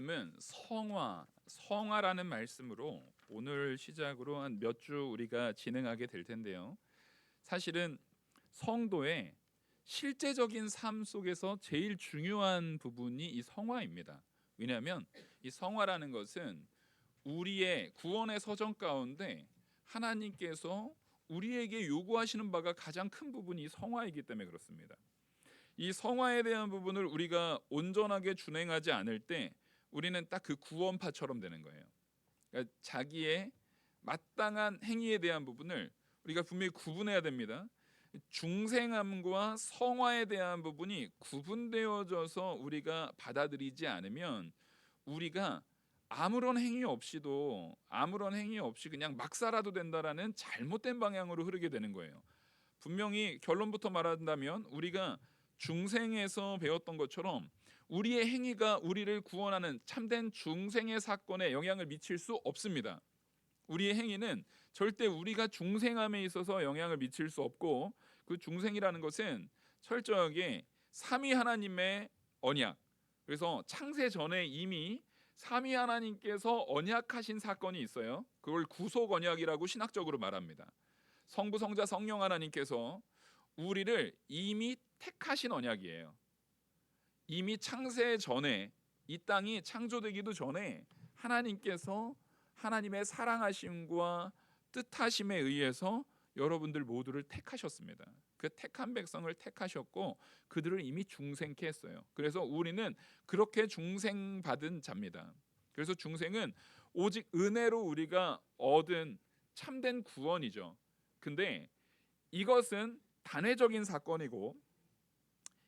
말씀은 성화라는 말씀으로 오늘 시작으로 한 몇 주 우리가 진행하게 될 텐데요. 사실은 성도의 실제적인 삶 속에서 제일 중요한 부분이 이 성화입니다. 왜냐하면 이 성화라는 것은 우리의 구원의 서정 가운데 하나님께서 우리에게 요구하시는 바가 가장 큰 부분이 성화이기 때문에 그렇습니다. 이 성화에 대한 부분을 우리가 온전하게 준행하지 않을 때 우리는 딱 그 구원파처럼 되는 거예요. 그러니까 자기의 마땅한 행위에 대한 부분을 우리가 분명히 구분해야 됩니다. 중생함과 성화에 대한 부분이 구분되어져서 우리가 받아들이지 않으면 우리가 아무런 행위 없이 그냥 막 살아도 된다라는 잘못된 방향으로 흐르게 되는 거예요. 분명히 결론부터 말한다면 우리가 중생에서 배웠던 것처럼 우리의 행위가 우리를 구원하는 참된 중생의 사건에 영향을 미칠 수 없습니다. 우리의 행위는 절대 우리가 중생함에 있어서 영향을 미칠 수 없고, 그 중생이라는 것은 철저하게 삼위 하나님의 언약, 그래서 창세 전에 이미 삼위 하나님께서 언약하신 사건이 있어요. 그걸 구속 언약이라고 신학적으로 말합니다. 성부 성자 성령 하나님께서 우리를 이미 택하신 언약이에요. 이미 창세 전에, 이 땅이 창조되기도 전에 하나님께서 하나님의 사랑하심과 뜻하심에 의해서 여러분들 모두를 택하셨습니다. 그 택한 백성을 택하셨고 그들을 이미 중생케 했어요. 그래서 우리는 그렇게 중생받은 자입니다. 그래서 중생은 오직 은혜로 우리가 얻은 참된 구원이죠. 근데 이것은 단회적인 사건이고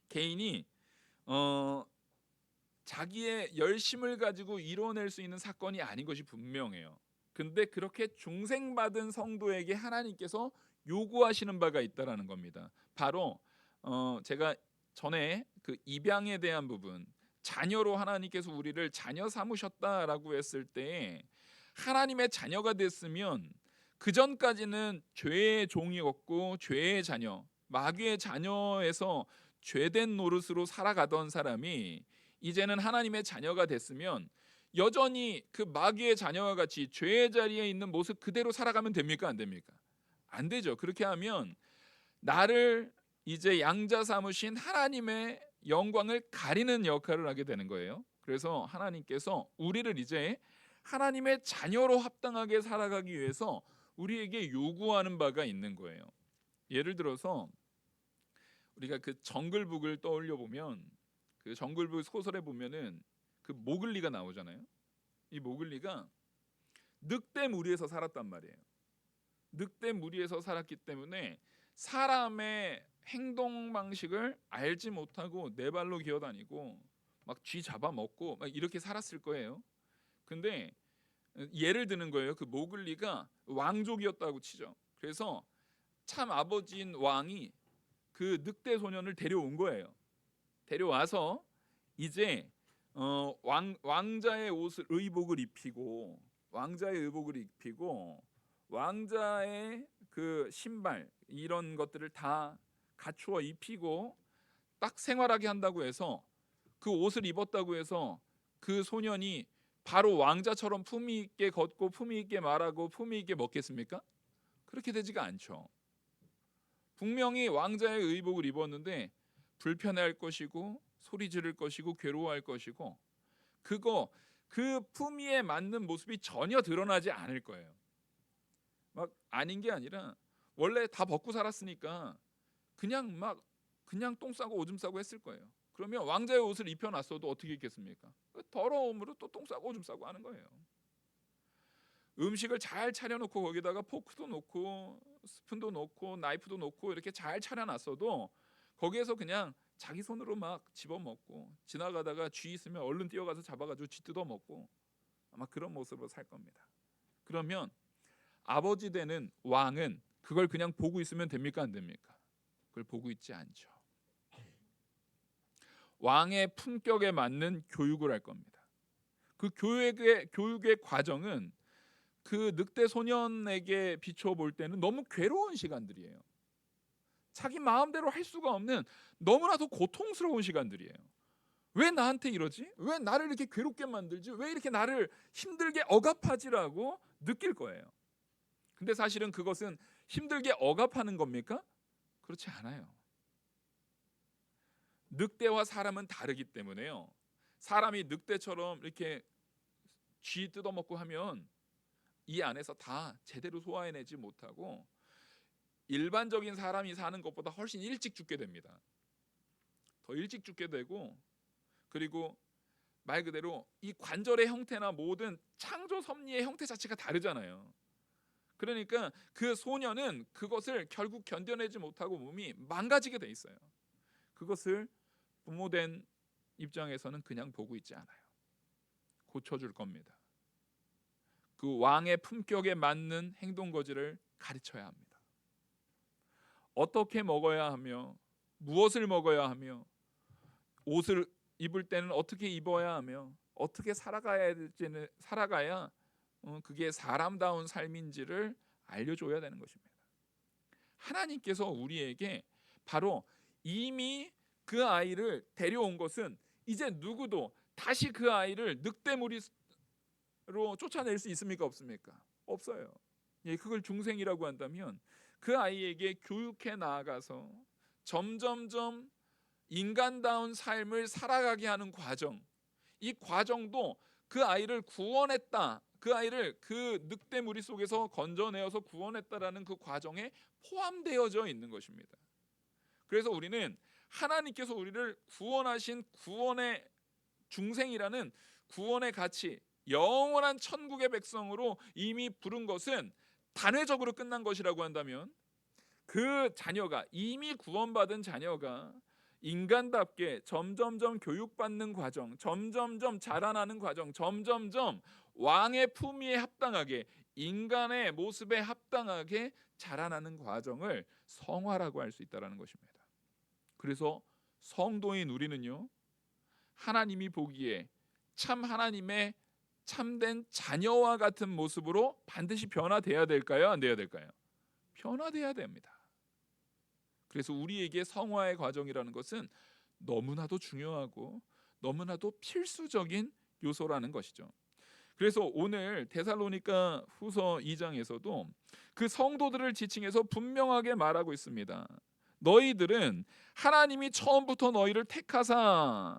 개인이 자기의 열심을 가지고 이뤄낼 수 있는 사건이 아닌 것이 분명해요. 근데 그렇게 중생받은 성도에게 하나님께서 요구하시는 바가 있다라는 겁니다. 바로 제가 전에 그 입양에 대한 부분, 자녀로 하나님께서 우리를 자녀 삼으셨다라고 했을 때 하나님의 자녀가 됐으면 그 전까지는 죄의 종이었고 죄의 자녀, 마귀의 자녀에서 죄된 노릇으로 살아가던 사람이 이제는 하나님의 자녀가 됐으면 여전히 그 마귀의 자녀와 같이 죄의 자리에 있는 모습 그대로 살아가면 됩니까? 안 됩니까? 안 되죠. 그렇게 하면 나를 이제 양자 삼으신 하나님의 영광을 가리는 역할을 하게 되는 거예요. 그래서 하나님께서 우리를 이제 하나님의 자녀로 합당하게 살아가기 위해서 우리에게 요구하는 바가 있는 거예요. 예를 들어서 우리가 그 정글북을 떠올려 보면, 그 정글북 소설에 보면은 그 모글리가 나오잖아요. 이 모글리가 늑대 무리에서 살았단 말이에요. 늑대 무리에서 살았기 때문에 사람의 행동 방식을 알지 못하고 네 발로 기어다니고 막 쥐 잡아먹고 막 이렇게 살았을 거예요. 근데 예를 드는 거예요. 그 모글리가 왕족이었다고 치죠. 그래서 참 아버지인 왕이 그 늑대 소년을 데려온 거예요. 데려와서 이제 왕자의 옷을 의복을 입히고 왕자의 그 신발 이런 것들을 다 갖추어 입히고 딱 생활하게 한다고 해서 그 옷을 입었다고 해서 그 소년이 바로 왕자처럼 품위 있게 걷고 품위 있게 말하고 품위 있게 먹겠습니까? 그렇게 되지가 않죠. 분명히 왕자의 의복을 입었는데 불편해할 것이고 소리 지를 것이고 괴로워할 것이고 그 품위에 맞는 모습이 전혀 드러나지 않을 거예요. 막 아닌 게 아니라 원래 다 벗고 살았으니까 그냥 똥 싸고 오줌 싸고 했을 거예요. 그러면 왕자의 옷을 입혀놨어도 어떻게 있겠습니까? 더러움으로 또 똥 싸고 오줌 싸고 하는 거예요. 음식을 잘 차려놓고 거기다가 포크도 놓고 스푼도 놓고 나이프도 놓고 이렇게 잘 차려놨어도 거기에서 그냥 자기 손으로 막 집어먹고 지나가다가 쥐 있으면 얼른 뛰어가서 잡아가지고 쥐 뜯어먹고 아마 그런 모습으로 살 겁니다. 그러면 아버지 되는 왕은 그걸 그냥 보고 있으면 됩니까? 안 됩니까? 그걸 보고 있지 않죠. 왕의 품격에 맞는 교육을 할 겁니다. 그 교육의 과정은 그 늑대 소년에게 비춰볼 때는 너무 괴로운 시간들이에요. 자기 마음대로 할 수가 없는 너무나도 고통스러운 시간들이에요. 왜 나한테 이러지? 왜 나를 이렇게 괴롭게 만들지? 왜 이렇게 나를 힘들게 억압하지라고 느낄 거예요. 근데 사실은 그것은 힘들게 억압하는 겁니까? 그렇지 않아요. 늑대와 사람은 다르기 때문에요. 사람이 늑대처럼 이렇게 쥐 뜯어먹고 하면 이 안에서 다 제대로 소화해내지 못하고 일반적인 사람이 사는 것보다 훨씬 일찍 죽게 됩니다. 더 일찍 죽게 되고, 그리고 말 그대로 이 관절의 형태나 모든 창조 섭리의 형태 자체가 다르잖아요. 그러니까 그 소년은 그것을 결국 견뎌내지 못하고 몸이 망가지게 돼 있어요. 그것을 부모된 입장에서는 그냥 보고 있지 않아요. 고쳐줄 겁니다. 그 왕의 품격에 맞는 행동 거지를 가르쳐야 합니다. 어떻게 먹어야 하며, 무엇을 먹어야 하며, 옷을 입을 때는 어떻게 입어야 하며, 어떻게 살아가야 될지는 살아가야 그게 사람다운 삶인지를 알려줘야 되는 것입니다. 하나님께서 우리에게 바로 이미 그 아이를 데려온 것은 이제 누구도 다시 그 아이를 늑대무리로 쫓아낼 수 있습니까? 없습니까? 없어요. 예, 그걸 중생이라고 한다면 그 아이에게 교육해 나아가서 점점점 인간다운 삶을 살아가게 하는 과정, 이 과정도 그 아이를 구원했다, 그 아이를 그 늑대무리 속에서 건져내어서 구원했다라는 그 과정에 포함되어져 있는 것입니다. 그래서 우리는 하나님께서 우리를 구원하신 구원의 중생이라는 구원의 가치, 영원한 천국의 백성으로 이미 부른 것은 단회적으로 끝난 것이라고 한다면, 그 자녀가, 이미 구원받은 자녀가 인간답게 점점점 교육받는 과정, 점점점 자라나는 과정, 점점점 왕의 품위에 합당하게, 인간의 모습에 합당하게 자라나는 과정을 성화라고 할 수 있다는 것입니다. 그래서 성도인 우리는요, 하나님이 보기에 참 하나님의 참된 자녀와 같은 모습으로 반드시 변화돼야 될까요? 안 돼야 될까요? 변화돼야 됩니다. 그래서 우리에게 성화의 과정이라는 것은 너무나도 중요하고 너무나도 필수적인 요소라는 것이죠. 그래서 오늘 데살로니가 후서 2장에서도 그 성도들을 지칭해서 분명하게 말하고 있습니다. 너희들은 하나님이 처음부터 너희를 택하사,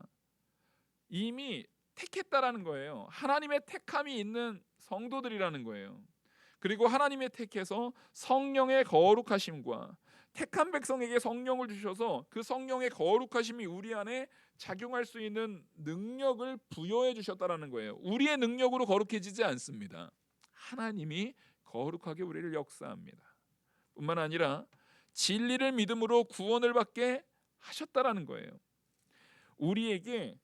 이미 택했다라는 거예요. 하나님의 택함이 있는 성도들이라는 거예요. 그리고 하나님의 택해서 성령의 거룩하심과 택한 백성에게 성령을 주셔서 그 성령의 거룩하심이 우리 안에 작용할 수 있는 능력을 부여해 주셨다라는 거예요. 우리의 능력으로 거룩해지지 않습니다. 하나님이 거룩하게 우리를 역사합니다. 뿐만 아니라 진리를 믿음으로 구원을 받게 하셨다라는 거예요. 우리에게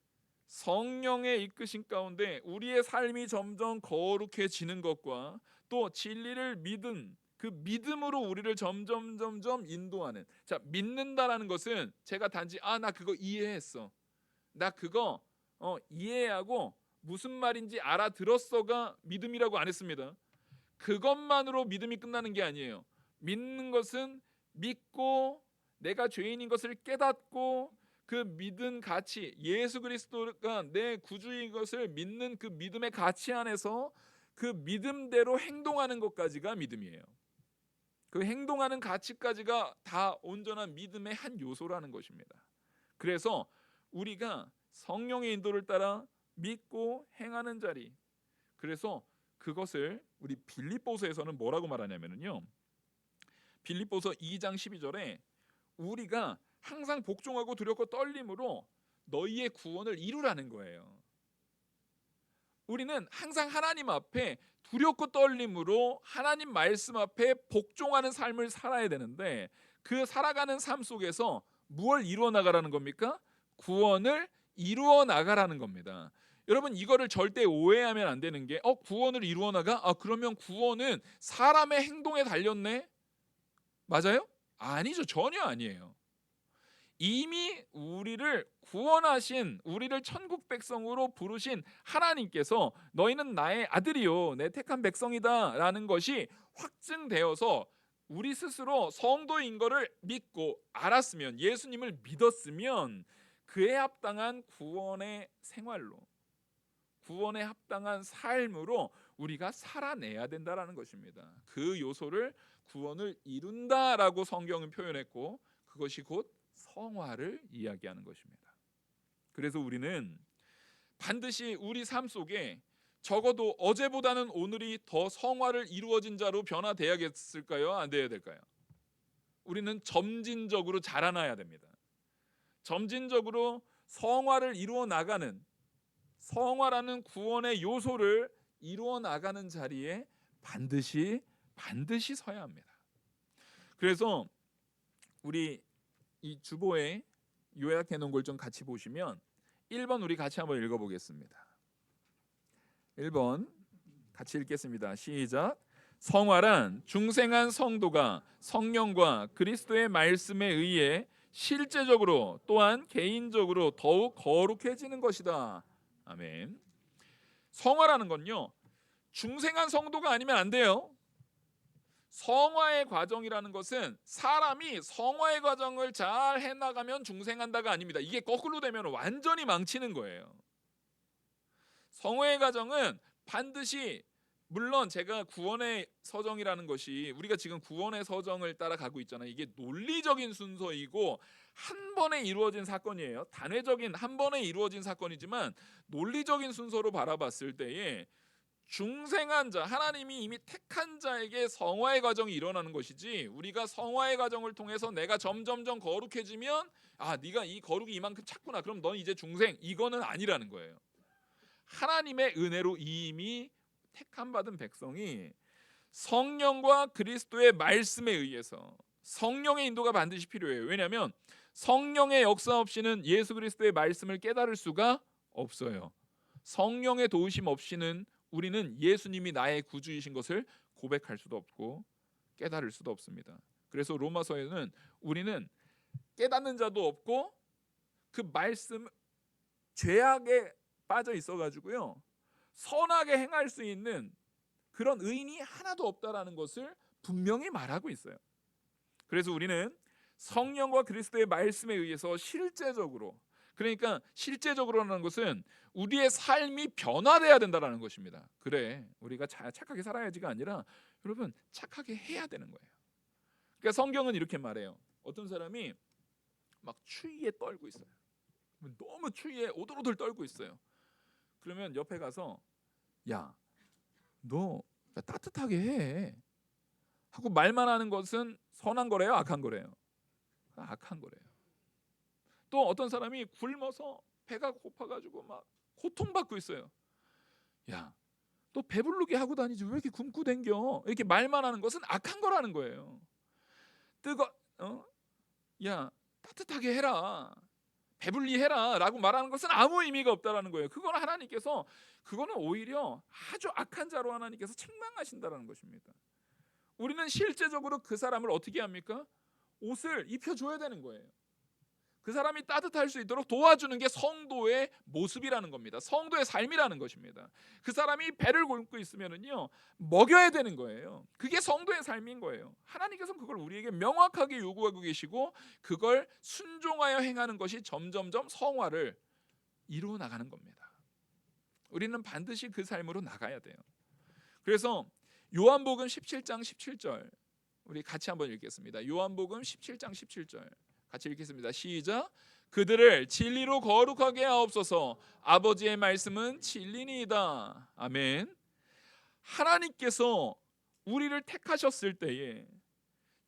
성령의 이끄심 가운데 우리의 삶이 점점 거룩해지는 것과 또 진리를 믿은 그 믿음으로 우리를 점점 인도하는, 자, 믿는다라는 것은 제가 단지 나 그거 이해했어, 나 그거 이해하고 무슨 말인지 알아들었어가 믿음이라고 안 했습니다. 그것만으로 믿음이 끝나는 게 아니에요. 믿는 것은 믿고 내가 죄인인 것을 깨닫고 그 믿은 가치, 예수 그리스도가 내 구주인 것을 믿는 그 믿음의 가치 안에서 그 믿음대로 행동하는 것까지가 믿음이에요. 그 행동하는 가치까지가 다 온전한 믿음의 한 요소라는 것입니다. 그래서 우리가 성령의 인도를 따라 믿고 행하는 자리, 그래서 그것을 우리 빌립보서에서는 뭐라고 말하냐면요, 빌립보서 2장 12절에 우리가 항상 복종하고 두렵고 떨림으로 너희의 구원을 이루라는 거예요. 우리는 항상 하나님 앞에 두렵고 떨림으로 하나님 말씀 앞에 복종하는 삶을 살아야 되는데, 그 살아가는 삶 속에서 무엇을 이루어 나가라는 겁니까? 구원을 이루어 나가라는 겁니다. 여러분, 이거를 절대 오해하면 안 되는 게 구원을 이루어 나가? 그러면 구원은 사람의 행동에 달렸네? 맞아요? 아니죠. 전혀 아니에요. 이미 우리를 구원하신, 우리를 천국 백성으로 부르신 하나님께서 너희는 나의 아들이요 내 택한 백성이다 라는 것이 확증되어서 우리 스스로 성도인 것을 믿고 알았으면, 예수님을 믿었으면 그에 합당한 구원의 생활로, 구원에 합당한 삶으로 우리가 살아내야 된다라는 것입니다. 그 요소를 구원을 이룬다라고 성경은 표현했고, 그것이 곧 성화를 이야기하는 것입니다. 그래서 우리는 반드시 우리 삶 속에 적어도 어제보다는 오늘이 더 성화를 이루어진 자로 변화돼야겠을까요? 안 돼야 될까요? 우리는 점진적으로 자라나야 됩니다. 점진적으로 성화를 이루어 나가는, 성화라는 구원의 요소를 이루어 나가는 자리에 반드시 서야 합니다. 그래서 우리 이 주보에 요약해 놓은 걸 좀 같이 보시면 1번 우리 같이 한번 읽어보겠습니다. 1번 같이 읽겠습니다. 시작. 성화란 중생한 성도가 성령과 그리스도의 말씀에 의해 실제적으로 또한 개인적으로 더욱 거룩해지는 것이다. 아멘. 성화라는 건요, 중생한 성도가 아니면 안 돼요. 성화의 과정이라는 것은 사람이 성화의 과정을 잘 해나가면 중생한다가 아닙니다. 이게 거꾸로 되면 완전히 망치는 거예요. 성화의 과정은 반드시, 물론 제가 구원의 서정이라는 것이, 우리가 지금 구원의 서정을 따라가고 있잖아요. 이게 논리적인 순서이고 한 번에 이루어진 사건이에요. 단회적인 한 번에 이루어진 사건이지만 논리적인 순서로 바라봤을 때에 중생한 자, 하나님이 이미 택한 자에게 성화의 과정이 일어나는 것이지, 우리가 성화의 과정을 통해서 내가 점점점 거룩해지면 네가 이 거룩이 이만큼 찼구나, 그럼 넌 이제 중생, 이거는 아니라는 거예요. 하나님의 은혜로 이미 택함 받은 백성이 성령과 그리스도의 말씀에 의해서, 성령의 인도가 반드시 필요해요. 왜냐하면 성령의 역사 없이는 예수 그리스도의 말씀을 깨달을 수가 없어요. 성령의 도우심 없이는 우리는 예수님이 나의 구주이신 것을 고백할 수도 없고 깨달을 수도 없습니다. 그래서 로마서에는 우리는 깨닫는 자도 없고 그 말씀, 죄악에 빠져 있어가지고요, 선하게 행할 수 있는 그런 의인이 하나도 없다라는 것을 분명히 말하고 있어요. 그래서 우리는 성령과 그리스도의 말씀에 의해서 실제적으로, 그러니까 실제적으로라는 것은 우리의 삶이 변화돼야 된다는 것입니다. 그래, 우리가 착하게 살아야지가 아니라 여러분, 착하게 해야 되는 거예요. 그러니까 성경은 이렇게 말해요. 어떤 사람이 막 추위에 떨고 있어요. 너무 추위에 오돌오돌 떨고 있어요. 그러면 옆에 가서 야, 너 따뜻하게 해 하고 말만 하는 것은 선한 거래요, 악한 거래요? 악한 거래요. 또 어떤 사람이 굶어서 배가 고파가지고 막 고통받고 있어요. 야, 너 배부르게 하고 다니지 왜 이렇게 굶고 댕겨? 이렇게 말만 하는 것은 악한 거라는 거예요. 야, 따뜻하게 해라, 배불리 해라 라고 말하는 것은 아무 의미가 없다라는 거예요. 그거는 하나님께서, 그거는 오히려 아주 악한 자로 하나님께서 책망하신다라는 것입니다. 우리는 실제적으로 그 사람을 어떻게 합니까? 옷을 입혀줘야 되는 거예요. 그 사람이 따뜻할 수 있도록 도와주는 게 성도의 모습이라는 겁니다. 성도의 삶이라는 것입니다. 그 사람이 배를 굶고 있으면은요, 먹여야 되는 거예요. 그게 성도의 삶인 거예요. 하나님께서는 그걸 우리에게 명확하게 요구하고 계시고, 그걸 순종하여 행하는 것이 점점점 성화를 이루어 나가는 겁니다. 우리는 반드시 그 삶으로 나가야 돼요. 그래서 요한복음 17장 17절 우리 같이 한번 읽겠습니다. 요한복음 17장 17절 같이 읽겠습니다. 시작. 그들을 진리로 거룩하게 하옵소서. 아버지의 말씀은 진리니이다. 아멘. 하나님께서 우리를 택하셨을 때에,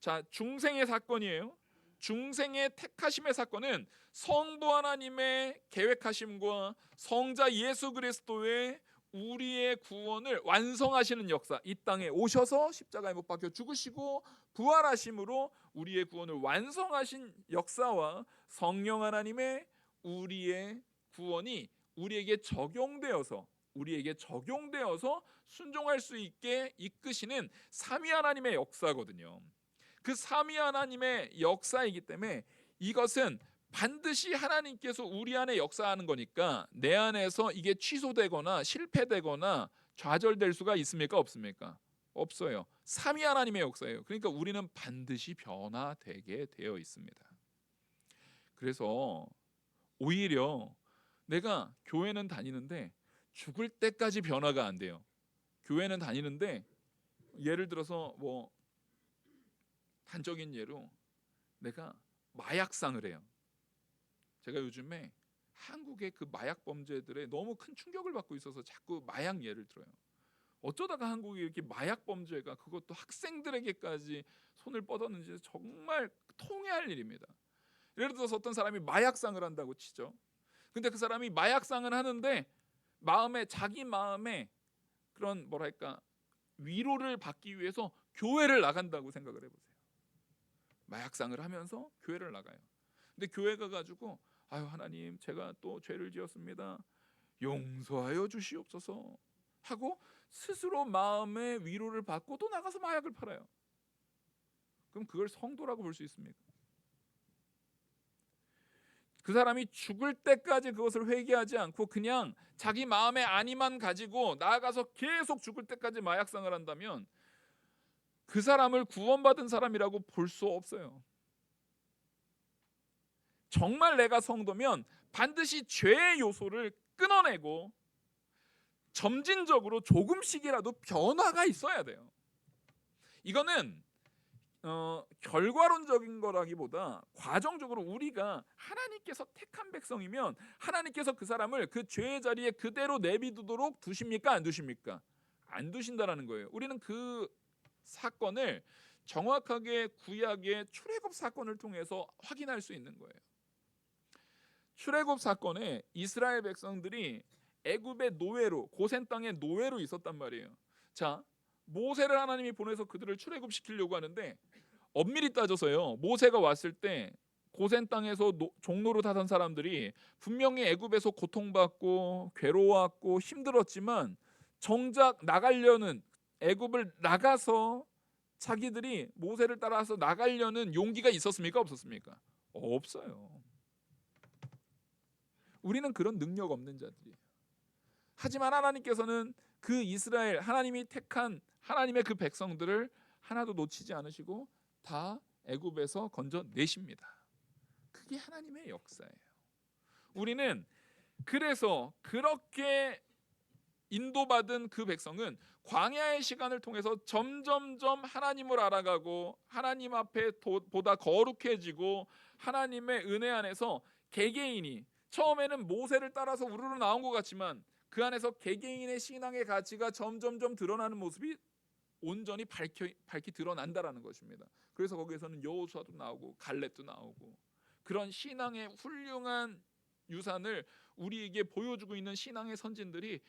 자, 중생의 사건이에요. 중생의 택하심의 사건은 성도 하나님의 계획하심과 성자 예수 그리스도의 우리의 구원을 완성하시는 역사, 이 땅에 오셔서 십자가에 못 박혀 죽으시고 부활하심으로 우리의 구원을 완성하신 역사와 성령 하나님의 우리의 구원이 우리에게 적용되어서 순종할 수 있게 이끄시는 삼위 하나님의 역사거든요. 그 삼위 하나님의 역사이기 때문에 이것은 반드시 하나님께서 우리 안에 역사하는 거니까 내 안에서 이게 취소되거나 실패되거나 좌절될 수가 있습니까? 없습니까? 없어요. 삼위 하나님의 역사예요. 그러니까 우리는 반드시 변화되게 되어 있습니다. 그래서 오히려 내가 교회는 다니는데 죽을 때까지 변화가 안 돼요. 교회는 다니는데 예를 들어서 뭐 단적인 예로 내가 마약상을 해요. 제가 요즘에 한국의 그 마약 범죄들에 너무 큰 충격을 받고 있어서 자꾸 마약 예를 들어요. 어쩌다가 한국이 이렇게 마약 범죄가 그것도 학생들에게까지 손을 뻗었는지 정말 통회할 일입니다. 예를 들어서 어떤 사람이 마약상을 한다고 치죠. 근데 그 사람이 마약상을 하는데 자기 마음에 그런 뭐랄까 위로를 받기 위해서 교회를 나간다고 생각을 해보세요. 마약상을 하면서 교회를 나가요. 근데 교회 가가지고 아유 하나님 제가 또 죄를 지었습니다. 용서하여 주시옵소서 하고 스스로 마음의 위로를 받고 또 나가서 마약을 팔아요. 그럼 그걸 성도라고 볼 수 있습니까? 그 사람이 죽을 때까지 그것을 회개하지 않고 그냥 자기 마음의 안위만 가지고 나아가서 계속 죽을 때까지 마약상을 한다면 그 사람을 구원받은 사람이라고 볼 수 없어요. 정말 내가 성도면 반드시 죄의 요소를 끊어내고 점진적으로 조금씩이라도 변화가 있어야 돼요. 이거는 결과론적인 거라기보다 과정적으로 우리가 하나님께서 택한 백성이면 하나님께서 그 사람을 그 죄의 자리에 그대로 내비두도록 두십니까? 안 두십니까? 안 두신다라는 거예요. 우리는 그 사건을 정확하게 구약의 출애굽 사건을 통해서 확인할 수 있는 거예요. 출애굽 사건에 이스라엘 백성들이 애굽의 노예로 고센 땅의 노예로 있었단 말이에요. 자, 모세를 하나님이 보내서 그들을 출애굽시키려고 하는데 엄밀히 따져서요. 모세가 왔을 때 고센 땅에서 종로로 타던 사람들이 분명히 애굽에서 고통받고 괴로웠고 힘들었지만 정작 나가려는 애굽을 나가서 자기들이 모세를 따라서 나가려는 용기가 있었습니까? 없었습니까? 없어요. 우리는 그런 능력 없는 자들이에요. 하지만 하나님께서는 그 이스라엘 하나님이 택한 하나님의 그 백성들을 하나도 놓치지 않으시고 다 애굽에서 건져내십니다. 그게 하나님의 역사예요. 우리는 그래서 그렇게 인도받은 그 백성은 광야의 시간을 통해서 점점점 하나님을 알아가고 하나님 앞에 보다 거룩해지고 하나님의 은혜 안에서 개개인이 처음에는 모세를 따라서 우르르 나온 것 같지만 그 안에서 개개인의 신앙의 가치가 점점점 드러나는 모습이 온전히 밝히 드러난다라는 것입니다. 그래서 거기에서는 여호수아도 나오고 갈렙도 나오고 그런 신앙의 훌륭한 유산을 우리에게 보여주고 있는 신앙의 선진들이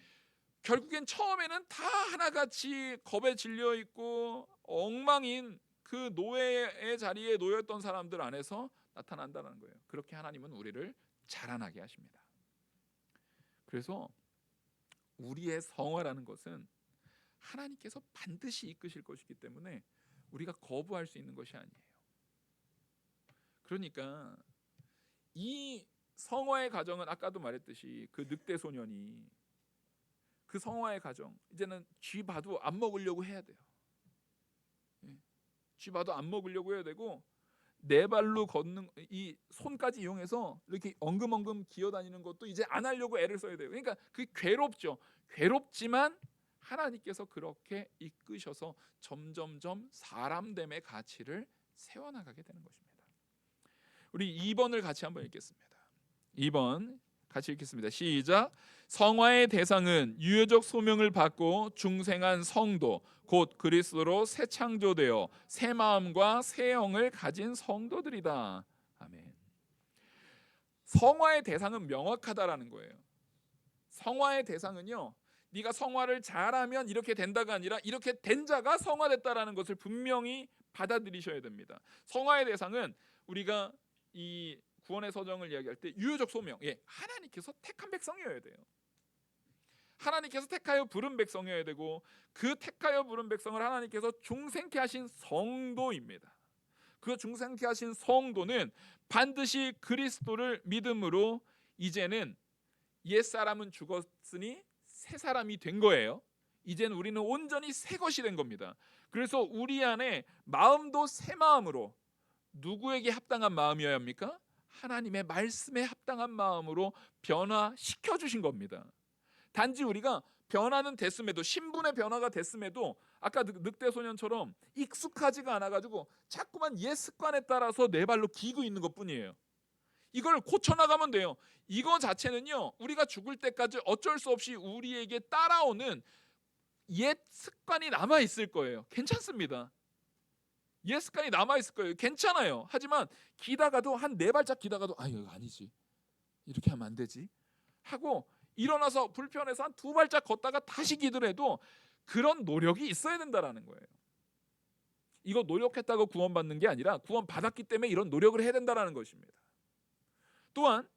결국엔 처음에는 다 하나같이 겁에 질려 있고 엉망인 그 노예의 자리에 놓였던 사람들 안에서 나타난다는 거예요. 그렇게 하나님은 우리를 자라나게 하십니다. 그래서 우리의 성화라는 것은 하나님께서 반드시 이끄실 것이기 때문에 우리가 거부할 수 있는 것이 아니에요. 그러니까 이 성화의 과정은 아까도 말했듯이 그 늑대 소년이 그 성화의 과정 이제는 쥐 봐도 안 먹으려고 해야 돼요. 쥐 봐도 안 먹으려고 해야 되고 네 발로 걷는 이 손까지 이용해서 이렇게 엉금엉금 기어다니는 것도 이제 안 하려고 애를 써야 돼요. 그러니까 그게 괴롭죠. 괴롭지만 하나님께서 그렇게 이끄셔서 점점점 사람됨의 가치를 세워나가게 되는 것입니다. 우리 2번을 같이 한번 읽겠습니다. 2번 같이 읽겠습니다. 시작. 성화의 대상은 유효적 소명을 받고 중생한 성도 곧 그리스도로 새 창조되어 새 마음과 새 영을 가진 성도들이다. 아멘. 성화의 대상은 명확하다라는 거예요. 성화의 대상은요, 네가 성화를 잘하면 이렇게 된다가 아니라 이렇게 된 자가 성화됐다라는 것을 분명히 받아들이셔야 됩니다. 성화의 대상은 우리가 이 구원의 서정을 이야기할 때 유효적 소명, 하나님께서 택한 백성이어야 돼요. 하나님께서 택하여 부른 백성이어야 되고 그 택하여 부른 백성을 하나님께서 중생케 하신 성도입니다. 그 중생케 하신 성도는 반드시 그리스도를 믿음으로 이제는 옛사람은 죽었으니 새 사람이 된 거예요. 이제는 우리는 온전히 새 것이 된 겁니다. 그래서 우리 안에 마음도 새 마음으로 누구에게 합당한 마음이어야 합니까? 하나님의 말씀에 합당한 마음으로 변화시켜 주신 겁니다. 단지 우리가 변화는 됐음에도, 신분의 변화가 됐음에도 아까 늑대 소년처럼 익숙하지가 않아가지고 자꾸만 옛 습관에 따라서 내 발로 기고 있는 것뿐이에요. 이걸 고쳐나가면 돼요. 이거 자체는요, 우리가 죽을 때까지 어쩔 수 없이 우리에게 따라오는 옛 습관이 남아있을 거예요. 괜찮습니다. 옛 습관이 남아있을 거예요. 괜찮아요. 하지만 기다가도 한 4발짝 기다가도 이거 아니지, 이렇게 하면 안 되지 하고 일어나서 불편해서 한 2발짝 걷다가 다시 기도해도 그런 노력이 있어야 된다라는 거예요. 이거 노력했다고 구원받는 게 아니라 구원받았기 때문에 이런 노력을 해야 된다라는 것입니다. 또한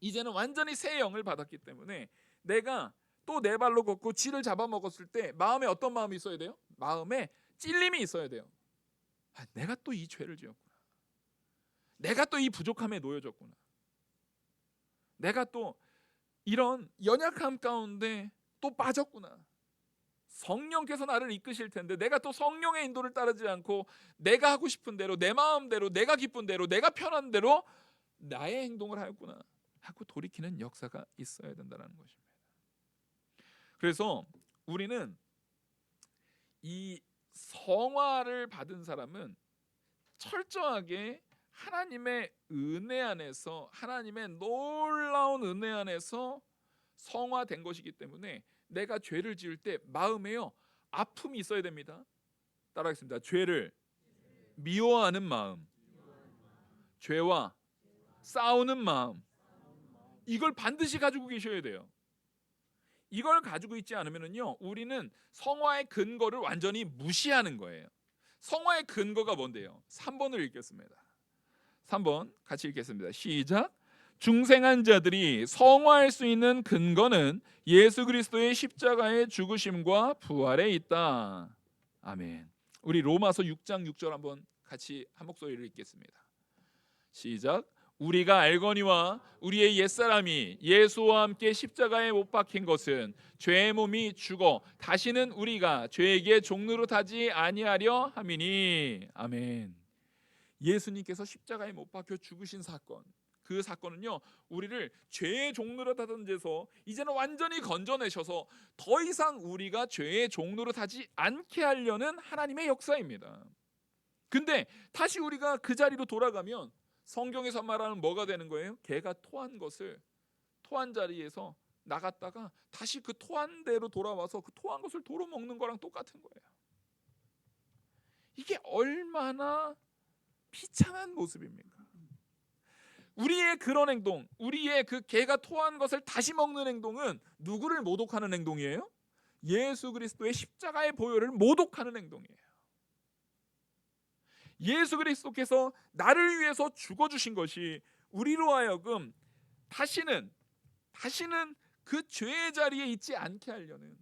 이제는 완전히 새 영을 받았기 때문에 내가 또 내 발로 걷고 쥐를 잡아먹었을 때 마음에 어떤 마음이 있어야 돼요? 마음에 찔림이 있어야 돼요. 내가 또 이 죄를 지었구나. 내가 또 이 부족함에 놓여졌구나. 내가 또 이런 연약함 가운데 또 빠졌구나. 성령께서 나를 이끄실 텐데 내가 또 성령의 인도를 따르지 않고 내가 하고 싶은 대로, 내 마음대로, 내가 기쁜 대로, 내가 편한 대로 나의 행동을 하였구나 하고 돌이키는 역사가 있어야 된다는 것입니다. 그래서 우리는 이 성화를 받은 사람은 철저하게 하나님의 은혜 안에서, 하나님의 놀라운 은혜 안에서 성화된 것이기 때문에 내가 죄를 지을 때 마음에요 아픔이 있어야 됩니다. 따라하겠습니다. 죄를 미워하는 마음, 죄와 싸우는 마음, 이걸 반드시 가지고 계셔야 돼요. 이걸 가지고 있지 않으면요, 우리는 성화의 근거를 완전히 무시하는 거예요. 성화의 근거가 뭔데요? 3번을 읽겠습니다. 3번 같이 읽겠습니다. 시작. 중생한 자들이 성화할 수 있는 근거는 예수 그리스도의 십자가의 죽으심과 부활에 있다. 아멘. 우리 로마서 6장 6절 한번 같이 한 목소리를 읽겠습니다. 시작. 우리가 알거니와 우리의 옛사람이 예수와 함께 십자가에 못 박힌 것은 죄의 몸이 죽어 다시는 우리가 죄에게 종노릇 하지 아니하려 함이니. 아멘. 예수님께서 십자가에 못 박혀 죽으신 사건, 그 사건은요, 우리를 죄의 종노릇 하던 데서 이제는 완전히 건져내셔서 더 이상 우리가 죄의 종노릇 하지 않게 하려는 하나님의 역사입니다. 근데 다시 우리가 그 자리로 돌아가면 성경에서 말하는 뭐가 되는 거예요? 개가 토한 것을, 토한 자리에서 나갔다가 다시 그 토한 대로 돌아와서 그 토한 것을 도로 먹는 거랑 똑같은 거예요. 이게 얼마나 비참한 모습입니까? 우리의 그런 행동, 우리의 그 개가 토한 것을 다시 먹는 행동은 누구를 모독하는 행동이에요? 예수 그리스도의 십자가의 보혈을 모독하는 행동이에요. 예수 그리스도께서 나를 위해서 죽어주신 것이 우리로 하여금 다시는 그 죄의 자리에 있지 않게 하려는,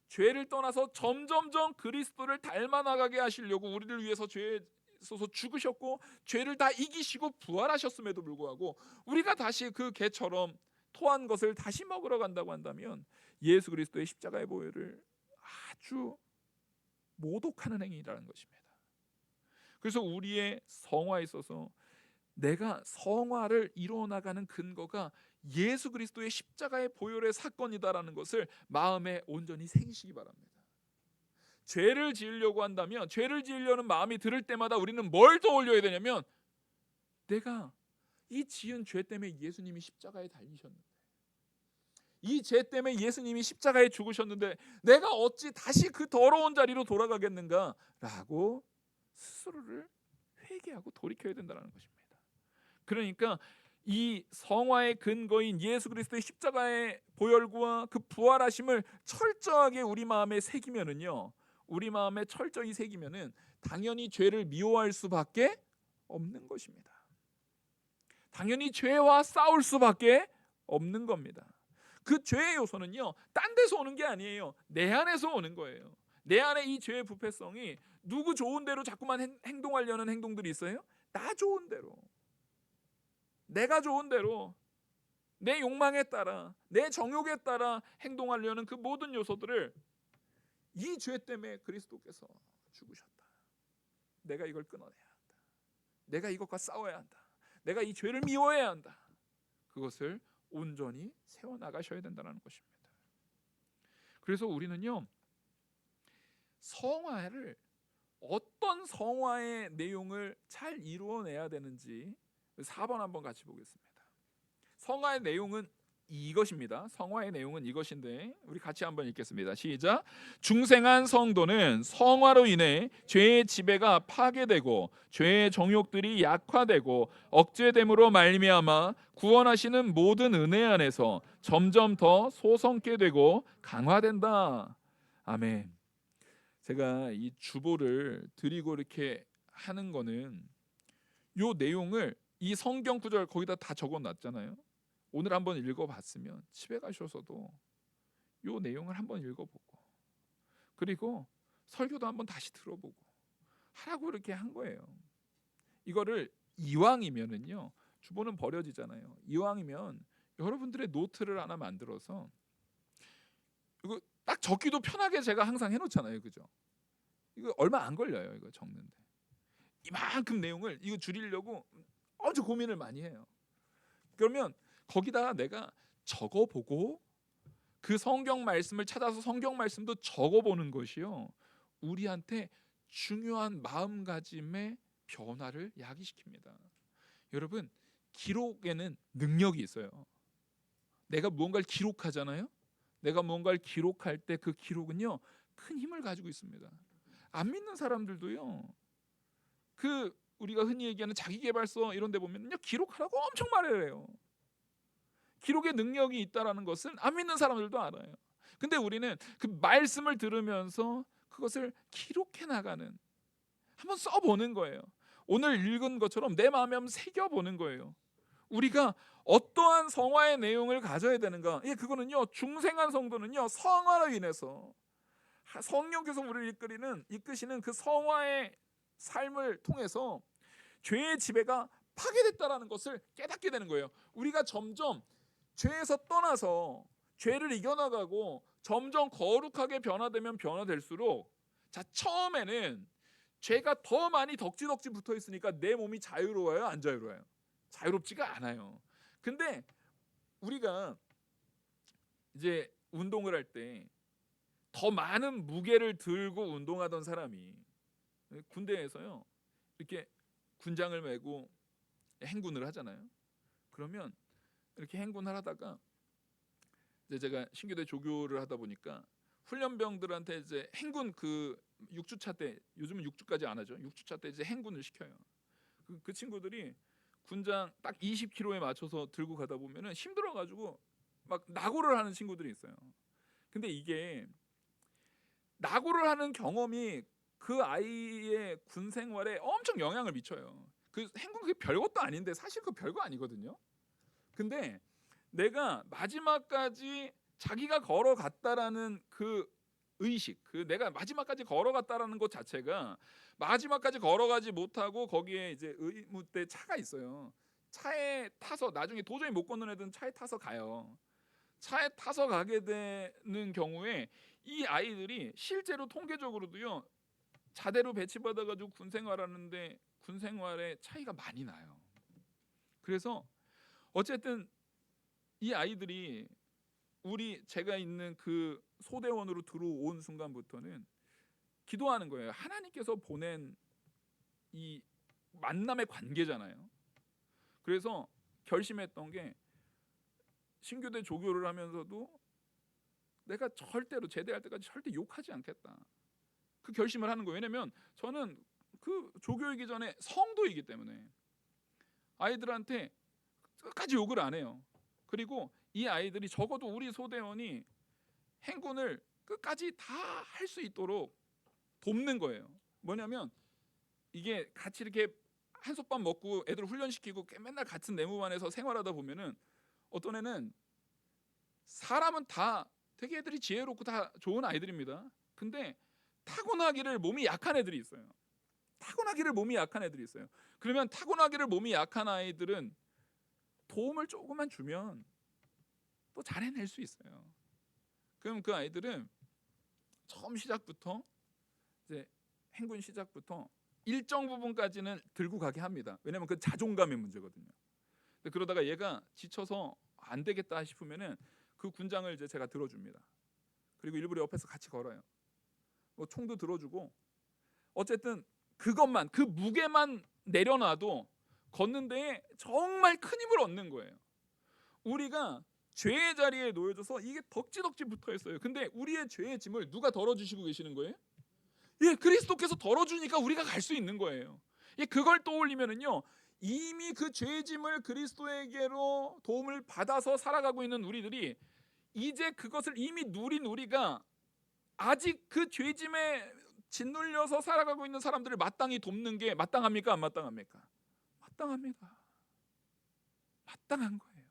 죄를 떠나서 점점점 그리스도를 닮아 나가게 하시려고 우리를 위해서 죄에 있어서 죽으셨고 죄를 다 이기시고 부활하셨음에도 불구하고 우리가 다시 그 개처럼 토한 것을 다시 먹으러 간다고 한다면 예수 그리스도의 십자가의 보혈을 아주 모독하는 행위라는 것입니다. 그래서 우리의 성화에 있어서 내가 성화를 이루어나가는 근거가 예수 그리스도의 십자가의 보혈의 사건이다라는 것을 마음에 온전히 새기시기 바랍니다. 죄를 지으려고 한다면, 죄를 지으려는 마음이 들을 때마다 우리는 뭘 떠올려야 되냐면, 내가 이 지은 죄 때문에 예수님이 십자가에 달리셨는데, 이 죄 때문에 예수님이 십자가에 죽으셨는데 내가 어찌 다시 그 더러운 자리로 돌아가겠는가라고 스스로를 회개하고 돌이켜야 된다는 것입니다. 그러니까 이 성화의 근거인 예수 그리스도의 십자가의 보혈과 그 부활하심을 철저하게 우리 마음에 새기면은요, 우리 마음에 철저히 새기면은 당연히 죄를 미워할 수밖에 없는 것입니다. 당연히 죄와 싸울 수밖에 없는 겁니다. 그 죄의 요소는요, 딴 데서 오는 게 아니에요. 내 안에서 오는 거예요. 내 안에 이 죄의 부패성이 누구 좋은 대로 자꾸만 행동하려는 행동들이 있어요. 나 좋은 대로, 내가 좋은 대로, 내 욕망에 따라, 내 정욕에 따라 행동하려는 그 모든 요소들을 이 죄 때문에 그리스도께서 죽으셨다. 내가 이걸 끊어내야 한다. 내가 이것과 싸워야 한다. 내가 이 죄를 미워해야 한다. 그것을 온전히 세워나가셔야 된다는 것입니다. 그래서 우리는요, 성화를 어떤 성화의 내용을 잘 이루어내야 되는지 4번 한번 같이 보겠습니다. 성화의 내용은 이것입니다. 성화의 내용은 이것인데 우리 같이 한번 읽겠습니다. 시작. 중생한 성도는 성화로 인해 죄의 지배가 파괴되고 죄의 정욕들이 약화되고 억제됨으로 말미암아 구원하시는 모든 은혜 안에서 점점 더 소성케 되고 강화된다. 아멘. 제가 이 주보를 드리고 이렇게 하는 거는 요 내용을 이 성경 구절 거기다 다 적어놨잖아요. 오늘 한번 읽어봤으면 집에 가셔서도 요 내용을 한번 읽어보고 그리고 설교도 한번 다시 들어보고 하라고 이렇게 한 거예요. 이거를 이왕이면은요, 주보는 버려지잖아요. 이왕이면 여러분들의 노트를 하나 만들어서 이거 딱 적기도 편하게 제가 항상 해놓잖아요, 그죠? 이거 얼마 안 걸려요, 이거 적는데. 이만큼 내용을 이거 줄이려고 아주 고민을 많이 해요. 그러면 거기다가 내가 적어보고 그 성경 말씀을 찾아서 성경 말씀도 적어보는 것이요, 우리한테 중요한 마음가짐의 변화를 야기시킵니다. 여러분, 기록에는 능력이 있어요. 내가 무언가를 기록하잖아요. 내가 무언가를 기록할 때 그 기록은요, 큰 힘을 가지고 있습니다. 안 믿는 사람들도요, 그 우리가 흔히 얘기하는 자기계발서 이런 데 보면요, 기록하라고 엄청 말해요. 기록의 능력이 있다라는 것은 안 믿는 사람들도 알아요. 근데 우리는 그 말씀을 들으면서 그것을 기록해 나가는, 한번 써보는 거예요. 오늘 읽은 것처럼 내 마음에 한번 새겨보는 거예요. 우리가 어떠한 성화의 내용을 가져야 되는가? 예, 그거는요, 중생한 성도는요, 성화로 인해서 성령께서 우리를 이끄시는 그 성화의 삶을 통해서 죄의 지배가 파괴됐다라는 것을 깨닫게 되는 거예요. 우리가 점점 죄에서 떠나서 죄를 이겨나가고 점점 거룩하게 변화되면 변화될수록, 자, 처음에는 죄가 더 많이 덕지덕지 붙어 있으니까 내 몸이 자유로워요, 안 자유로워요? 자유롭지가 않아요. 근데 우리가 이제 운동을 할 때 더 많은 무게를 들고 운동하던 사람이 군대에서요, 이렇게 군장을 메고 행군을 하잖아요. 그러면 이렇게 행군을 하다가 이제 제가 신교대 조교를 하다 보니까 훈련병들한테 이제 행군 그 6주차 때, 요즘은 6주까지 안 하죠. 6주차 때 이제 행군을 시켜요. 그 친구들이 군장 딱 20kg에 맞춰서 들고 가다 보면은 힘들어가지고 막 낙오를 하는 친구들이 있어요. 근데 이게 낙오를 하는 경험이 그 아이의 군 생활에 엄청 영향을 미쳐요. 그 행군 그게 별것도 아닌데 사실 그 별거 아니거든요. 근데 내가 마지막까지 자기가 걸어갔다라는 그 의식, 그 내가 마지막까지 걸어갔다라는 것 자체가, 마지막까지 걸어가지 못하고 거기에 이제 의무대 차가 있어요. 차에 타서 나중에 도저히 못 걷는 애들은 차에 타서 가요. 차에 타서 가게 되는 경우에 이 아이들이 실제로 통계적으로도요, 자대로 배치받아가지고 군 생활하는데 군 생활에 차이가 많이 나요. 그래서 어쨌든 이 아이들이 제가 있는 그 소대원으로 들어온 순간부터는 기도하는 거예요. 하나님께서 보낸 이 만남의 관계잖아요. 그래서 결심했던 게, 신교대 조교를 하면서도 내가 절대로 제대할 때까지 절대 욕하지 않겠다, 그 결심을 하는 거예요. 왜냐면 저는 그 조교이기 전에 성도이기 때문에 아이들한테 끝까지 욕을 안 해요. 그리고 이 아이들이 적어도 우리 소대원이 행군을 끝까지 다 할 수 있도록 돕는 거예요. 뭐냐면 이게 같이 이렇게 한솥밥 먹고 애들 훈련시키고 맨날 같은 내무반에서 생활하다 보면은 어떤 애는, 사람은 다 되게 애들이 지혜롭고 다 좋은 아이들입니다. 근데 타고나기를 몸이 약한 애들이 있어요. 타고나기를 몸이 약한 애들이 있어요. 그러면 타고나기를 몸이 약한 아이들은 도움을 조금만 주면 또 잘 해낼 수 있어요. 그럼 그 아이들은 처음 시작부터, 이제 행군 시작부터 일정 부분까지는 들고 가게 합니다. 왜냐하면 그 자존감의 문제거든요. 근데 그러다가 얘가 지쳐서 안 되겠다 싶으면은 그 군장을 이제 제가 들어줍니다. 그리고 일부러 옆에서 같이 걸어요. 뭐 총도 들어주고 어쨌든 그것만, 그 무게만 내려놔도 걷는 데에 정말 큰 힘을 얻는 거예요. 우리가 죄의 자리에 놓여져서 이게 덕지덕지 붙어 있어요. 근데 우리의 죄의 짐을 누가 덜어주시고 계시는 거예요? 예, 그리스도께서 덜어주니까 우리가 갈 수 있는 거예요. 예, 그걸 떠올리면은요, 이미 그 죄의 짐을 그리스도에게로 도움을 받아서 살아가고 있는 우리들이 이제 그것을 이미 누린 우리가 아직 그 죄짐에 짓눌려서 살아가고 있는 사람들을 마땅히 돕는 게 마땅합니까? 안 마땅합니까? 마땅합니다. 마땅한 거예요.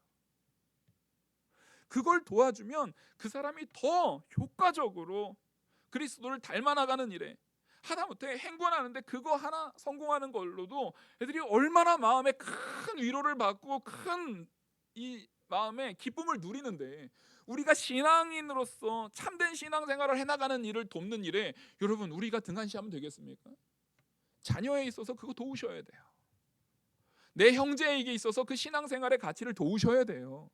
그걸 도와주면 그 사람이 더 효과적으로 그리스도를 닮아나가는 일에, 하다못해 행군하는데 그거 하나 성공하는 걸로도 애들이 얼마나 마음에 큰 위로를 받고 큰 이 마음에 기쁨을 누리는데, 우리가 신앙인으로서 참된 신앙생활을 해나가는 일을 돕는 일에 여러분 우리가 등한시하면 되겠습니까? 자녀에 있어서 그거 도우셔야 돼요. 내 형제에게 있어서 그 신앙생활의 가치를 도우셔야 돼요.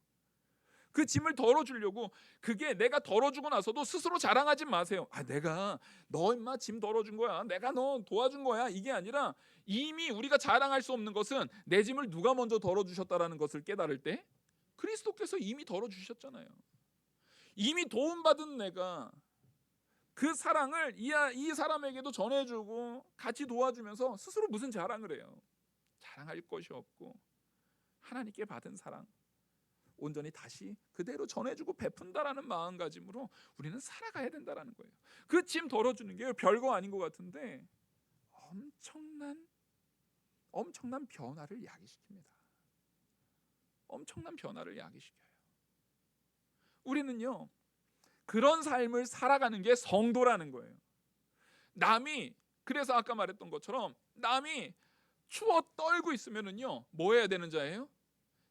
그 짐을 덜어주려고, 그게 내가 덜어주고 나서도 스스로 자랑하지 마세요. 아, 내가 너 임마 짐 덜어준 거야, 내가 너 도와준 거야, 이게 아니라 이미 우리가 자랑할 수 없는 것은 내 짐을 누가 먼저 덜어주셨다라는 것을 깨달을 때 그리스도께서 이미 덜어주셨잖아요. 이미 도움받은 내가 그 사랑을 이 사람에게도 전해주고 같이 도와주면서 스스로 무슨 자랑을 해요? 자랑할 것이 없고 하나님께 받은 사랑 온전히 다시 그대로 전해주고 베푼다라는 마음가짐으로 우리는 살아가야 된다라는 거예요. 그 짐 덜어주는 게 별거 아닌 것 같은데 엄청난 변화를 야기시킵니다. 엄청난 변화를 야기시켜요. 우리는요, 그런 삶을 살아가는 게 성도라는 거예요. 남이, 그래서 아까 말했던 것처럼 남이 추워 떨고 있으면은요, 뭐 해야 되는 자예요?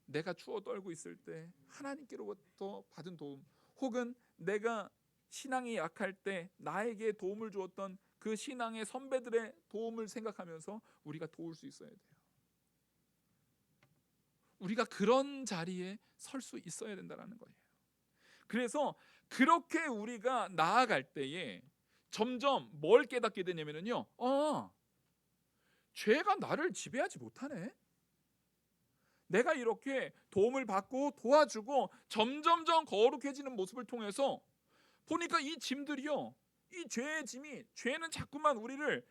내가 추워 떨고 있을 때 하나님께로부터 받은 도움, 혹은 내가 신앙이 약할 때 나에게 도움을 주었던 그 신앙의 선배들의 도움을 생각하면서 우리가 도울 수 있어야 돼요. 우리가 그런 자리에 설 수 있어야 된다는 거예요. 그래서 그렇게 우리가 나아갈 때에 점점 뭘 깨닫게 되냐면요, 죄가 나를 지배하지 못하네. 내가 이렇게 도움을 받고 도와주고 점점점 거룩해지는 모습을 통해서 보니까 이 짐들이요, 이 죄의 짐이, 죄는 자꾸만 우리를,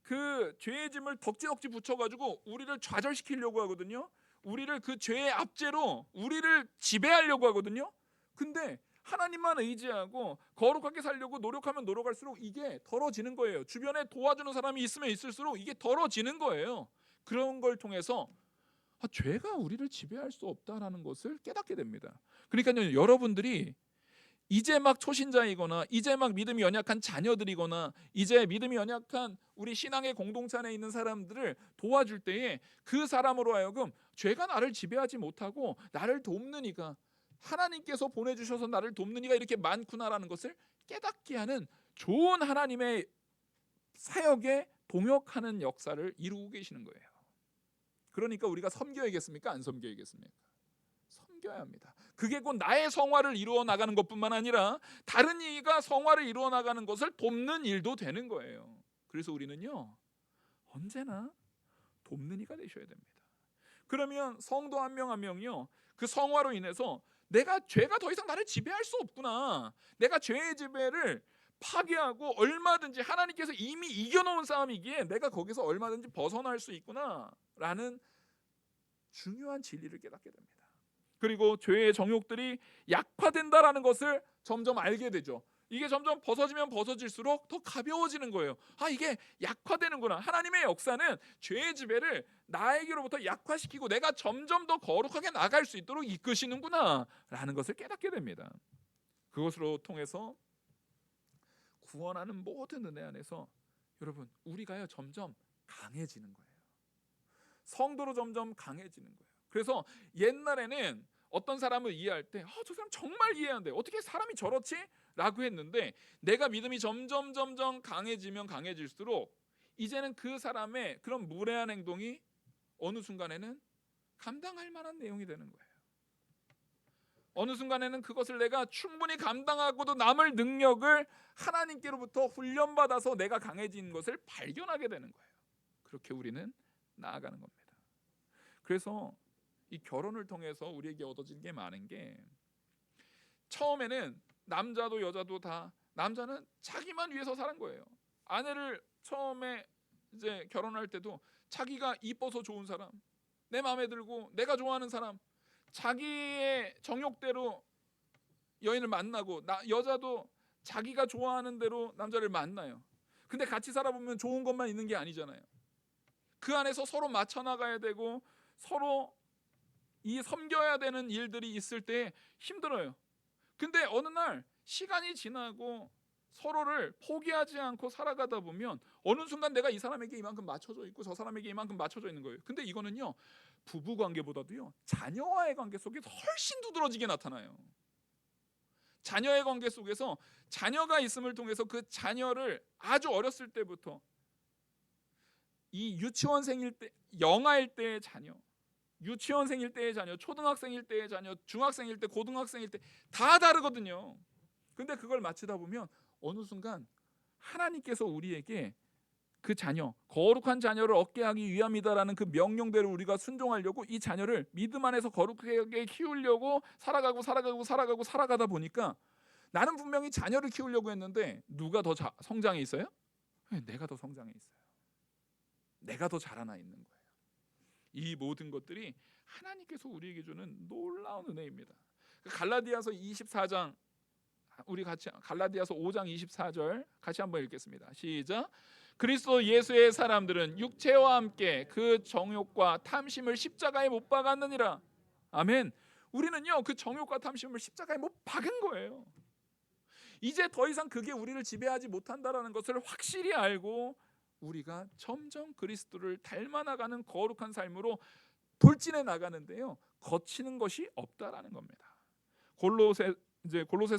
그 죄의 짐을 덕지덕지 붙여가지고 우리를 좌절시키려고 하거든요. 우리를 그 죄의 압제로 우리를 지배하려고 하거든요. 근데 하나님만 의지하고 거룩하게 살려고 노력하면 노력할수록 이게 덜어지는 거예요. 주변에 도와주는 사람이 있으면 있을수록 이게 덜어지는 거예요. 그런 걸 통해서 죄가 우리를 지배할 수 없다라는 것을 깨닫게 됩니다. 그러니까요, 여러분들이 이제 막 초신자이거나 이제 막 믿음이 연약한 자녀들이거나 이제 믿음이 연약한 우리 신앙의 공동체 안에 있는 사람들을 도와줄 때에 그 사람으로 하여금 죄가 나를 지배하지 못하고 나를 돕는 이가, 하나님께서 보내주셔서 나를 돕는 이가 이렇게 많구나라는 것을 깨닫게 하는 좋은 하나님의 사역에 동역하는 역사를 이루고 계시는 거예요. 그러니까 우리가 섬겨야겠습니까? 안 섬겨야겠습니까? 섬겨야 합니다. 그게 곧 나의 성화를 이루어 나가는 것뿐만 아니라 다른 이가 성화를 이루어 나가는 것을 돕는 일도 되는 거예요. 그래서 우리는요, 언제나 돕는 이가 되셔야 됩니다. 그러면 성도 한 명 한 명이요, 그 성화로 인해서 내가, 죄가 더 이상 나를 지배할 수 없구나, 내가 죄의 지배를 파괴하고 얼마든지 하나님께서 이미 이겨놓은 싸움이기에 내가 거기서 얼마든지 벗어날 수 있구나 라는 중요한 진리를 깨닫게 됩니다. 그리고 죄의 정욕들이 약화된다라는 것을 점점 알게 되죠. 이게 점점 벗어지면 벗어질수록 더 가벼워지는 거예요. 이게 약화되는구나. 하나님의 역사는 죄의 지배를 나에게로부터 약화시키고 내가 점점 더 거룩하게 나갈 수 있도록 이끄시는구나 라는 것을 깨닫게 됩니다. 그것으로 통해서 구원하는 모든 은혜 안에서 여러분 우리가요 점점 강해지는 거예요. 성도로 점점 강해지는 거예요. 그래서 옛날에는 어떤 사람을 이해할 때 저 사람 정말 이해한대, 어떻게 사람이 저렇지? 라고 했는데 내가 믿음이 점점 강해지면 강해질수록 이제는 그 사람의 그런 무례한 행동이 어느 순간에는 감당할 만한 내용이 되는 거예요. 어느 순간에는 그것을 내가 충분히 감당하고도 남을 능력을 하나님께로부터 훈련받아서 내가 강해진 것을 발견하게 되는 거예요. 그렇게 우리는 나아가는 겁니다. 그래서 이 결혼을 통해서 우리에게 얻어지는 게 많은 게, 처음에는 남자도 여자도 다, 남자는 자기만 위해서 사는 거예요. 아내를 처음에 이제 결혼할 때도 자기가 이뻐서 좋은 사람, 내 마음에 들고 내가 좋아하는 사람, 자기의 정욕대로 여인을 만나고, 여자도 자기가 좋아하는 대로 남자를 만나요. 근데 같이 살아보면 좋은 것만 있는 게 아니잖아요. 그 안에서 서로 맞춰 나가야 되고 서로 이 섬겨야 되는 일들이 있을 때 힘들어요. 근데 어느 날 시간이 지나고 서로를 포기하지 않고 살아가다 보면 어느 순간 내가 이 사람에게 이만큼 맞춰져 있고 저 사람에게 이만큼 맞춰져 있는 거예요. 근데 이거는요, 부부 관계보다도요, 자녀와의 관계 속에서 훨씬 두드러지게 나타나요. 자녀의 관계 속에서 자녀가 있음을 통해서 그 자녀를 아주 어렸을 때부터, 이 유치원생일 때, 영아일 때의 자녀, 유치원생일 때의 자녀, 초등학생일 때의 자녀, 중학생일 때, 고등학생일 때 다 다르거든요. 근데 그걸 마치다 보면 어느 순간 하나님께서 우리에게 그 자녀, 거룩한 자녀를 얻게 하기 위함이다라는 그 명령대로 우리가 순종하려고 이 자녀를 믿음 안에서 거룩하게 키우려고 살아가다 보니까, 나는 분명히 자녀를 키우려고 했는데 누가 더 성장해 있어요? 내가 더 성장해 있어요. 내가 더 자라나 있는 거예요. 이 모든 것들이 하나님께서 우리에게 주는 놀라운 은혜입니다. 갈라디아서 24장, 우리 같이 갈라디아서 5장 24절 같이 한번 읽겠습니다. 시작. 그리스도 예수의 사람들은 육체와 함께 그 정욕과 탐심을 십자가에 못 박았느니라. 아멘. 우리는요, 그 정욕과 탐심을 십자가에 못 박은 거예요. 이제 더 이상 그게 우리를 지배하지 못한다라는 것을 확실히 알고 우리가 점점 그리스도를 닮아나가는 거룩한 삶으로 돌진해 나가는데요, 거치는 것이 없다라는 겁니다. 골로새서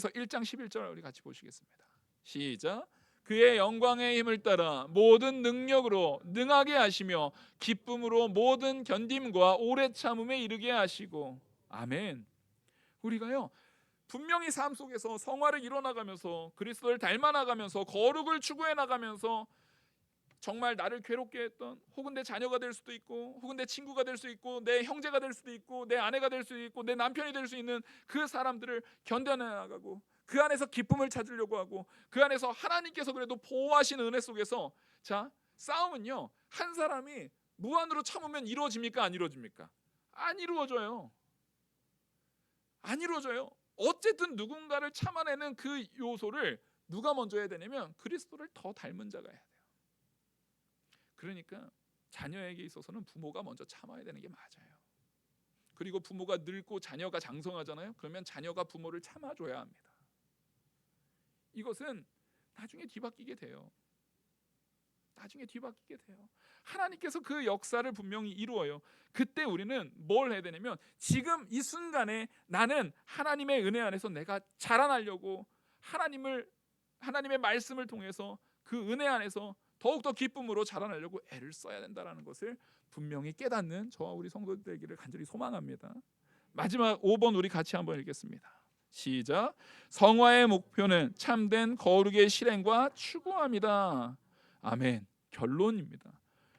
1장 11절 우리 같이 보시겠습니다. 시작. 그의 영광의 힘을 따라 모든 능력으로 능하게 하시며 기쁨으로 모든 견딤과 오래 참음에 이르게 하시고. 아멘. 우리가요, 분명히 삶 속에서 성화를 이뤄나가면서 그리스도를 닮아나가면서 거룩을 추구해 나가면서 정말 나를 괴롭게 했던, 혹은 내 자녀가 될 수도 있고, 혹은 내 친구가 될 수 있고, 내 형제가 될 수도 있고, 내 아내가 될 수도 있고, 내 남편이 될 수 있는 그 사람들을 견뎌내 나가고 그 안에서 기쁨을 찾으려고 하고 그 안에서 하나님께서 그래도 보호하신 은혜 속에서, 자, 싸움은요, 한 사람이 무한으로 참으면 이루어집니까? 안 이루어집니까? 안 이루어져요. 안 이루어져요. 어쨌든 누군가를 참아내는 그 요소를 누가 먼저 해야 되냐면 그리스도를 더 닮은 자가 해야 돼요. 그러니까 자녀에게 있어서는 부모가 먼저 참아야 되는 게 맞아요. 그리고 부모가 늙고 자녀가 장성하잖아요. 그러면 자녀가 부모를 참아줘야 합니다. 이것은 나중에 뒤바뀌게 돼요. 나중에 뒤바뀌게 돼요. 하나님께서 그 역사를 분명히 이루어요. 그때 우리는 뭘 해야 되냐면 지금 이 순간에 나는 하나님의 은혜 안에서 내가 자라나려고 하나님의 말씀을 통해서 그 은혜 안에서 더욱더 기쁨으로 자라나려고 애를 써야 된다는 것을 분명히 깨닫는 저와 우리 성도들 되기를 간절히 소망합니다. 마지막 5번 우리 같이 한번 읽겠습니다. 시작. 성화의 목표는 참된 거룩의 실행과 추구함이다. 아멘. 결론입니다.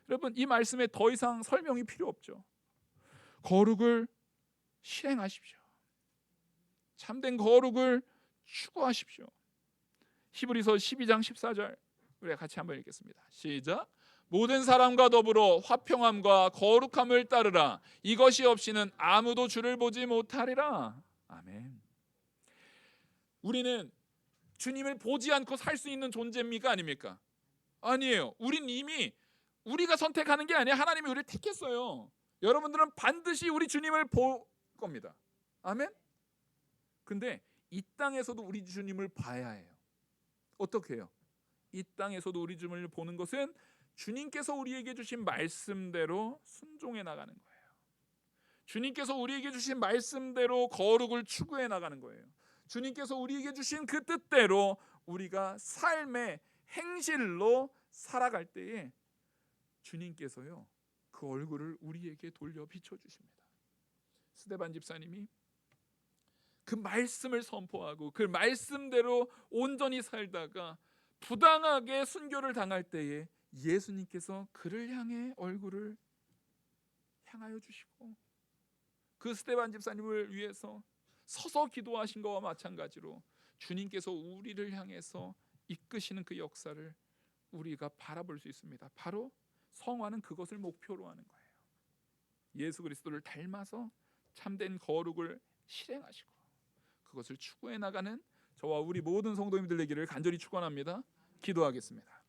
여러분, 이 말씀에 더 이상 설명이 필요 없죠. 거룩을 실행하십시오. 참된 거룩을 추구하십시오. 히브리서 12장 14절 우리 같이 한번 읽겠습니다. 시작. 모든 사람과 더불어 화평함과 거룩함을 따르라. 이것이 없이는 아무도 주를 보지 못하리라. 아멘. 우리는 주님을 보지 않고 살 수 있는 존재입니까? 아닙니까? 아니에요. 우린 이미 우리가 선택하는 게 아니야. 하나님이 우리를 택했어요. 여러분들은 반드시 우리 주님을 볼 겁니다. 아멘. 근데 이 땅에서도 우리 주님을 봐야 해요. 어떻게 해요? 이 땅에서도 우리 주님을 보는 것은 주님께서 우리에게 주신 말씀대로 순종해 나가는 거예요. 주님께서 우리에게 주신 말씀대로 거룩을 추구해 나가는 거예요. 주님께서 우리에게 주신 그 뜻대로 우리가 삶의 행실로 살아갈 때에 주님께서요 그 얼굴을 우리에게 돌려 비춰주십니다. 스데반 집사님이 그 말씀을 선포하고 그 말씀대로 온전히 살다가 부당하게 순교를 당할 때에 예수님께서 그를 향해 얼굴을 향하여 주시고 그 스데반 집사님을 위해서 서서 기도하신 것과 마찬가지로 주님께서 우리를 향해서 이끄시는 그 역사를 우리가 바라볼 수 있습니다. 바로 성화는 그것을 목표로 하는 거예요. 예수 그리스도를 닮아서 참된 거룩을 실행하시고 그것을 추구해 나가는 저와 우리 모든 성도님들 되기를 간절히 축원합니다. 기도하겠습니다.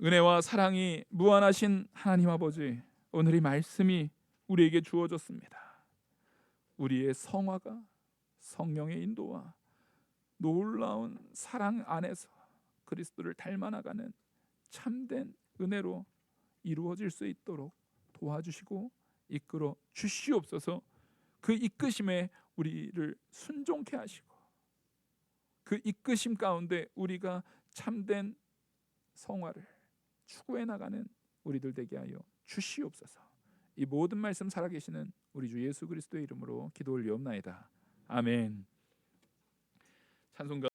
은혜와 사랑이 무한하신 하나님 아버지, 오늘 이 말씀이 우리에게 주어졌습니다. 우리의 성화가 성령의 인도와 놀라운 사랑 안에서 그리스도를 닮아나가는 참된 은혜로 이루어질 수 있도록 도와주시고 이끌어 주시옵소서. 그 이끄심에 우리를 순종케 하시고 그 이끄심 가운데 우리가 참된 성화를 추구해 나가는 우리들 되게 하여 주시옵소서. 이 모든 말씀 살아계시는 우리 주 예수 그리스도의 이름으로 기도 올리옵나이다. 아멘. 찬송가